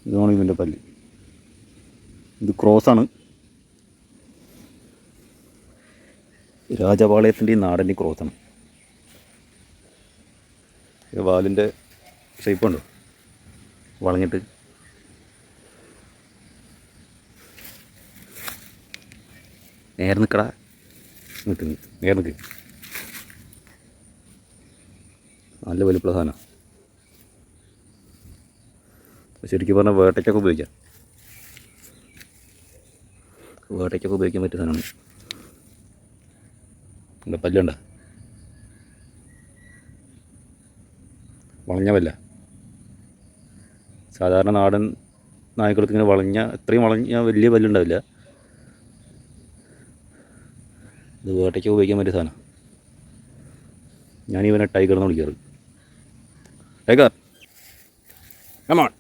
ഇതാണ് ഇവൻ്റെ പല്ല്. ഇത് ക്രോസാണ്. രാജപാളയത്തിൻ്റെയും നാടൻ്റെയും ക്രോസാണ്. വാലിൻ്റെ ഷേപ്പുണ്ടോ വളഞ്ഞിട്ട്. നേരെ നിൽക്കടാ, നിൽക്കുന്നു നേരെ നിൽക്ക്. നല്ല വലിപ്പുള്ള സാധനമാണ്. ശരിക്കും പറഞ്ഞാൽ വേട്ടയ്ക്കൊക്കെ ഉപയോഗിക്കാം. വേട്ടയ്ക്കൊക്കെ ഉപയോഗിക്കാൻ പറ്റിയ സാധനമാണ്. എൻ്റെ പല്ലുണ്ട വളഞ്ഞ. സാധാരണ നാടൻ നായ്ക്കൾക്ക് ഇങ്ങനെ ഇത്രയും വളഞ്ഞ വലിയ പല്ലുണ്ടാവില്ല. ഇത് വേട്ടയ്ക്ക് ഉപയോഗിക്കാൻ പറ്റിയ സാധനം. ഞാനിവനെ ടൈഗർ എന്ന് വിളിക്കാറ്. Tiger, come on.